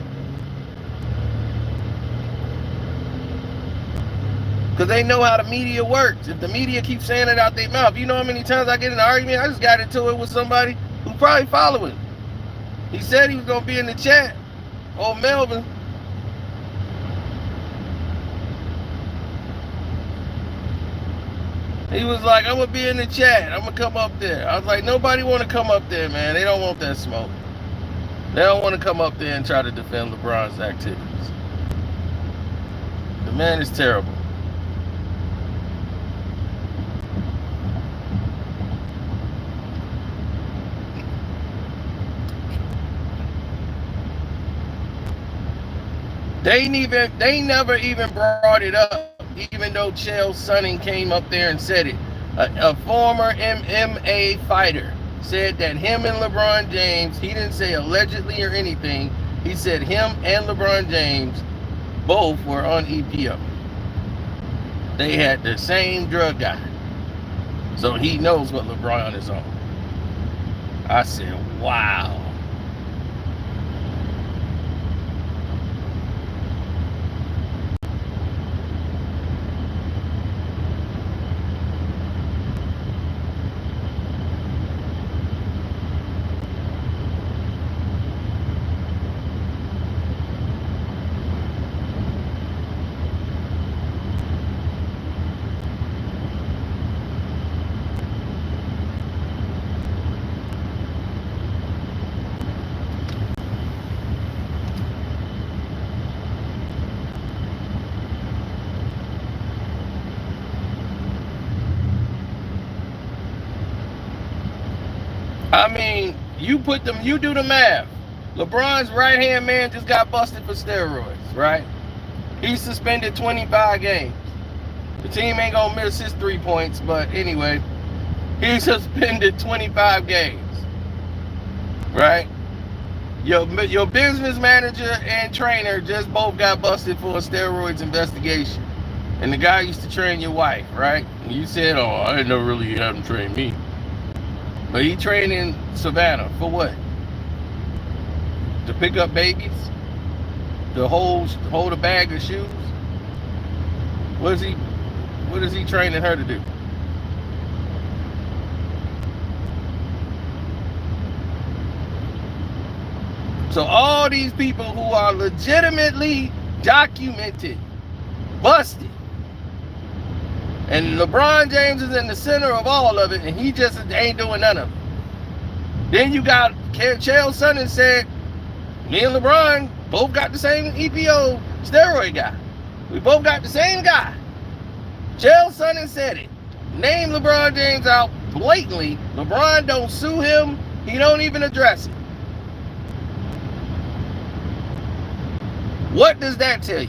Because they know how the media works. If the media keeps saying it out their mouth, you know how many times I get in an argument? I just got into it with somebody who probably following. He said he was going to be in the chat. Oh, Melvin. He was like, "I'm going to be in the chat. I'm going to come up there." I was like, nobody want to come up there, man. They don't want that smoke. They don't want to come up there and try to defend LeBron's activities. The man is terrible. They never even brought it up, even though Chael Sonnen came up there and said it. A former MMA fighter said that him and LeBron James, he didn't say allegedly or anything, he said him and LeBron James both were on EPO. They had the same drug guy. So he knows what LeBron is on. I said, wow. I mean, you do the math. LeBron's right-hand man just got busted for steroids, right? He's suspended 25 games. The team ain't gonna miss his 3 points, but anyway, he's suspended 25 games, right? Your business manager and trainer just both got busted for a steroids investigation. And the guy used to train your wife, right? And you said, "Oh, I never really had him train me." But he trained in Savannah for what? To pick up babies? To hold a bag of shoes? What is he training her to do? So all these people who are legitimately documented, busted, and LeBron James is in the center of all of it, and he just ain't doing none of it. Then you got Chael Sonnen said, me and LeBron both got the same EPO steroid guy. We both got the same guy. Chael Sonnen said it. Name LeBron James out blatantly. LeBron don't sue him. He don't even address it. What does that tell you?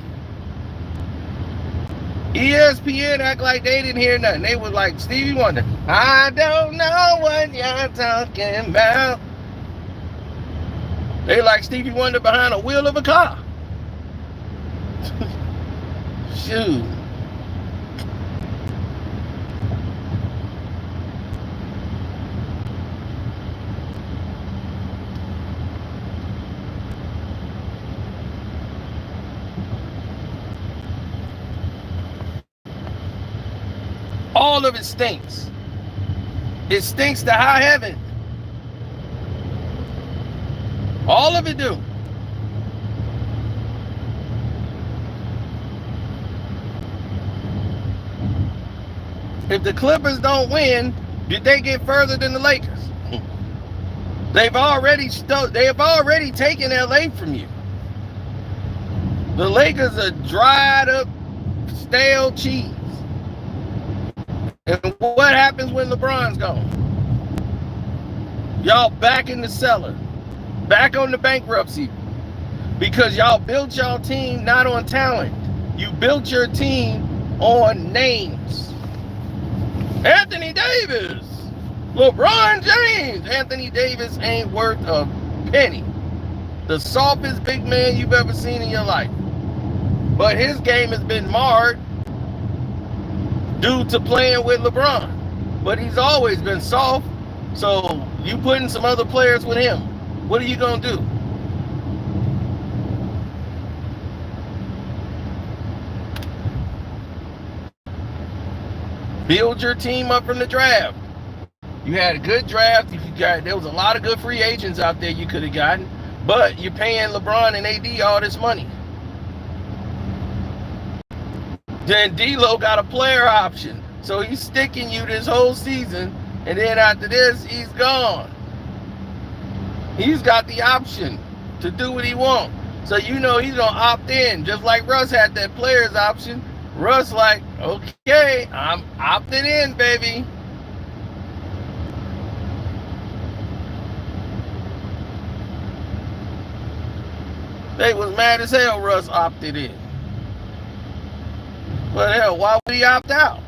ESPN act like they didn't hear nothing. They was like Stevie Wonder. I don't know what you're talking about. They like Stevie Wonder behind a wheel of a car. Shoot. All of it stinks. It stinks to high heaven. All of it do. If the Clippers don't win, did they get further than the Lakers? They have already taken LA from you. The Lakers are dried up, stale cheese. And what happens when LeBron's gone? Y'all back in the cellar, back on the bankruptcy, because y'all built y'all team not on talent. You built your team on names. Anthony Davis, LeBron James. Anthony Davis ain't worth a penny. The softest big man you've ever seen in your life. But his game has been marred due to playing with LeBron. But he's always been soft. So you putting some other players with him. What are you going to do? Build your team up from the draft. You had a good draft. There was a lot of good free agents out there you could have gotten. But you're paying LeBron and AD all this money. Then D'Lo got a player option. So he's sticking you this whole season. And then after this, he's gone. He's got the option to do what he wants. So you know he's going to opt in. Just like Russ had that player's option. Russ like, okay, I'm opting in, baby. They was mad as hell Russ opted in. But hell, why would he opt out?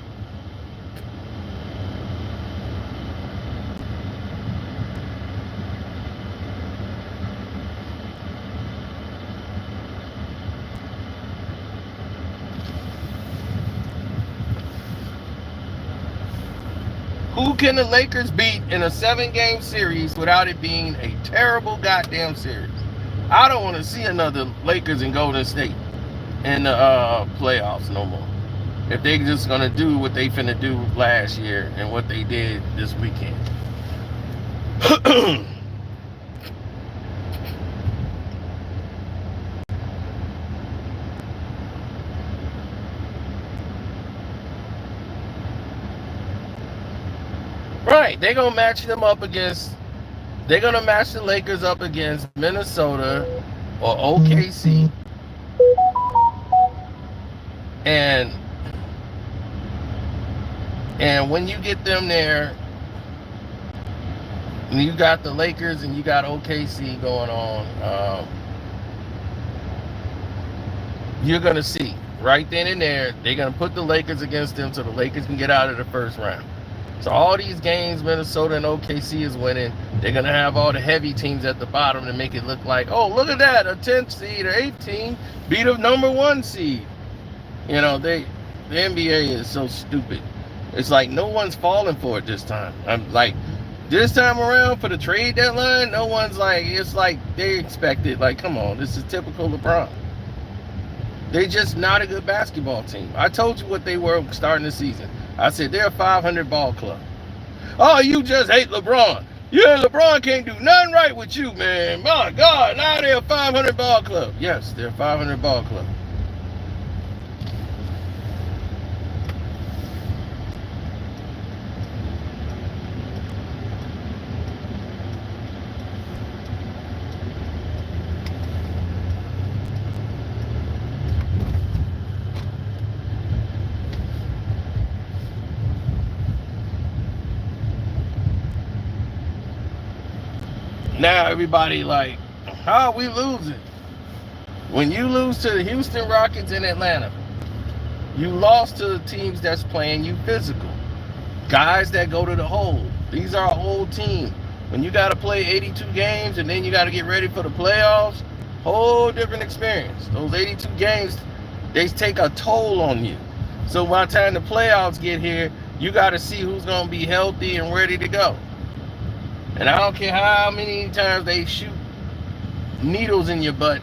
Who can the Lakers beat in a 7-game series without it being a terrible goddamn series? I don't want to see another Lakers and Golden State in the playoffs no more. If they just going to do what they finna do last year and what they did this weekend. Right, they're going to match them up against, they're going to match the Lakers up against Minnesota or OKC. And when you get them there, and you got the Lakers and you got OKC going on, you're going to see right then and there, they're going to put the Lakers against them so the Lakers can get out of the first round. So all these games Minnesota and OKC is winning, they're going to have all the heavy teams at the bottom to make it look like, oh, look at that, a 10th seed or 18 beat a number 1 seed. You know, the NBA is so stupid. It's like no one's falling for it this time. I'm like, This time around for the trade deadline, no one's like, it's like they expected, like, come on, this is typical LeBron. They're just not a good basketball team. I told you what they were starting the season. I said they're a 500 ball club. Oh, you just hate LeBron. Yeah, LeBron can't do nothing right with you, man. My God, now they're a 500 ball club. Yes, they're a 500 ball club. Now everybody like, how are we losing? When you lose to the Houston Rockets in Atlanta, you lost to the teams that's playing you physical. Guys that go to the hole. These are a whole team. When you got to play 82 games and then you got to get ready for the playoffs, whole different experience. Those 82 games, they take a toll on you. So by the time the playoffs get here, you got to see who's going to be healthy and ready to go. And I don't care how many times they shoot needles in your butt,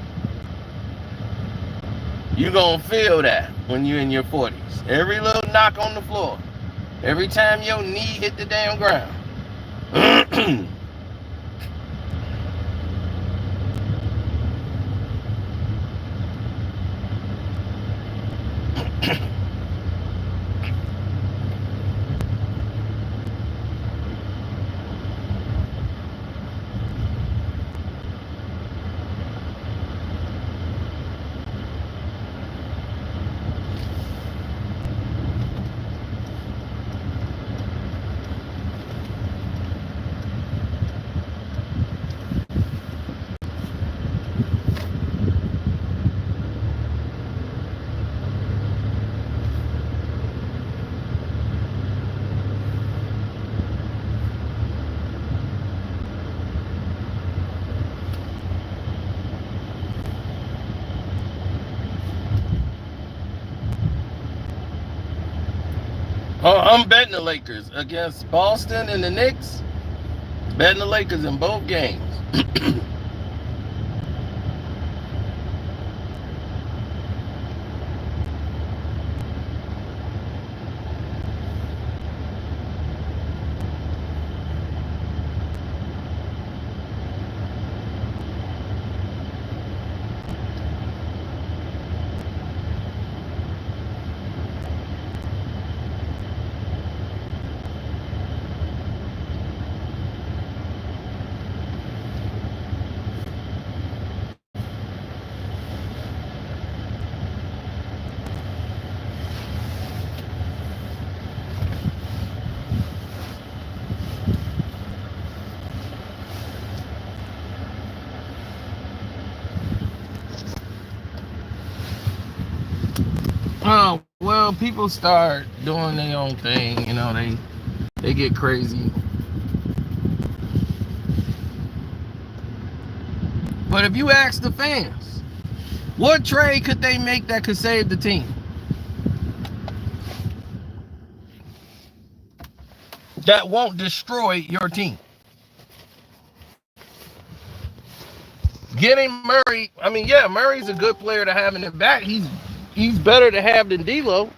you're going to feel that when you're in your 40s. Every little knock on the floor. Every time your knee hit the damn ground. Oh, I'm betting the Lakers against Boston and the Knicks. Betting the Lakers in both games. Oh, well, people start doing their own thing, you know, they get crazy. But if you ask the fans, what trade could they make that could save the team? That won't destroy your team. Getting Murray, I mean, yeah, Murray's a good player to have in the back. He's better to have than D'Lo.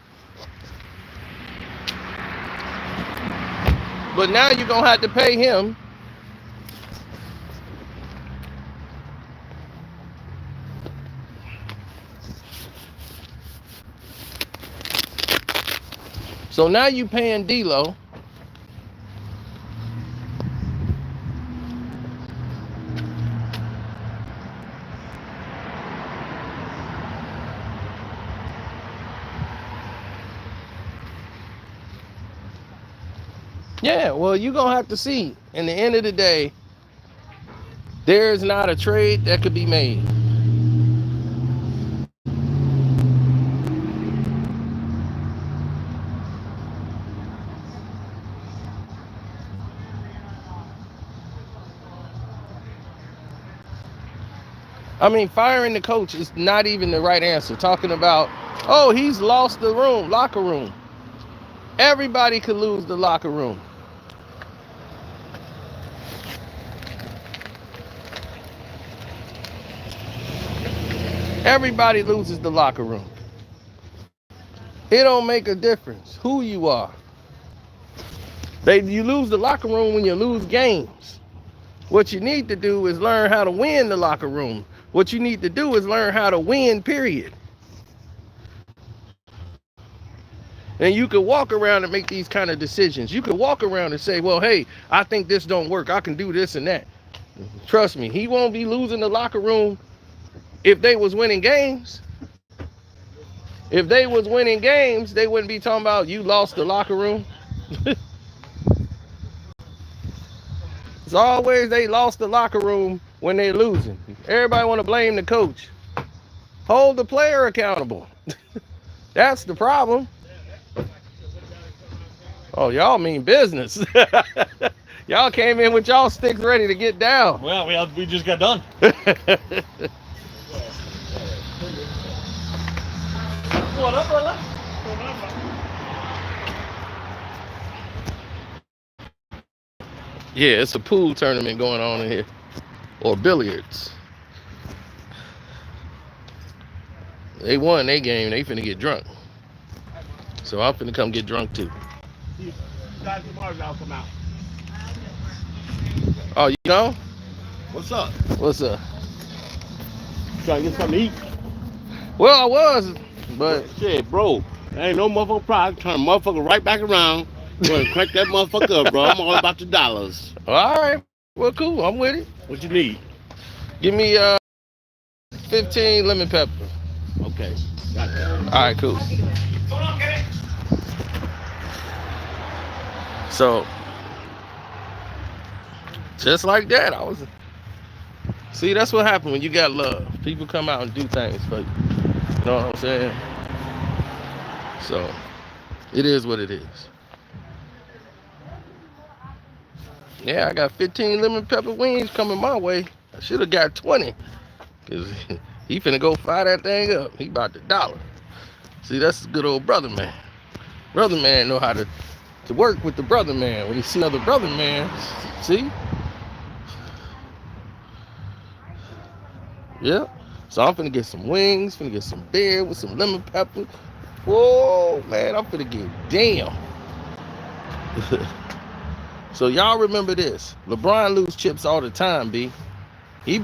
But now you're going to have to pay him. So now you're paying D'Lo. Yeah, well, you're going to have to see. In the end of the day, there's not a trade that could be made. I mean, firing the coach is not even the right answer. Talking about, oh, he's lost the locker room. Everybody could lose the locker room. Everybody loses the locker room. It don't make a difference who you are. You lose the locker room when you lose games. What you need to do is learn how to win the locker room. What you need to do is learn how to win, period. And you can walk around and make these kind of decisions. You can walk around and say, well, hey, I think this don't work. I can do this and that. Trust me, he won't be losing the locker room if they was winning games. If they was winning games, they wouldn't be talking about you lost the locker room. It's always they lost the locker room when they're losing. Everybody want to blame the coach. Hold the player accountable. That's the problem. Oh, y'all mean business. Y'all came in with y'all sticks ready to get down. Well, we just got done. What up, brother? Yeah, it's a pool tournament going on in here. Or billiards. They won their game. They finna get drunk. So I'm finna come get drunk too. Come out. Oh, you know? What's up? What's up? Trying to get something to eat? Well, I was, but Shit, bro. There ain't no motherfucking problem. Turn the motherfucker right back around. Go and crank that motherfucker up, bro. I'm all about the dollars. all right. Well, cool. I'm with it. What you need? Give me 15 lemon pepper. Okay. Got it. All right, cool. So, just like that, see, that's what happened when you got love. People come out and do things for you. You know what I'm saying? So, it is what it is. Yeah, I got 15 lemon pepper wings coming my way. I should have got 20. Because he finna go fire that thing up. He about the dollar. See, that's the good old brother man. Brother man know how to work with the brother man. When you see other brother man, see? Yeah. So I'm finna get some wings, finna get some beer with some lemon pepper. Whoa, man, I'm finna get damn. So y'all remember this. LeBron lose chips all the time, B. He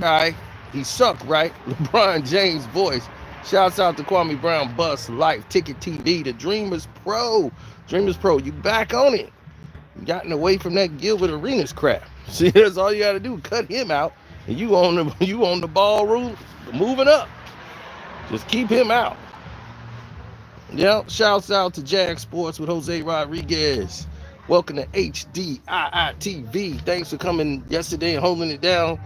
suck, right? LeBron James voice. Shouts out to Kwame Brown, Bus, Life, Ticket TV, the Dreamers Pro. Dreamers Pro, you back on it. You gotten away from that Gilbert Arenas crap. See, that's all you gotta do. Cut him out. And you on the ball rule, moving up. Just keep him out. Yeah, shouts out to Jag Sports with Jose Rodriguez. Welcome to HDII TV. Thanks for coming yesterday and holding it down.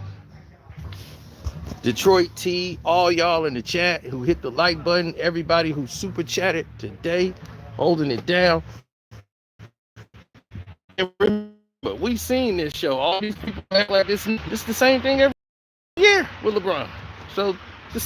Detroit T, all y'all in the chat who hit the like button, everybody who super chatted today, holding it down. But we seen this show. All these people act like this the same thing every year with LeBron. So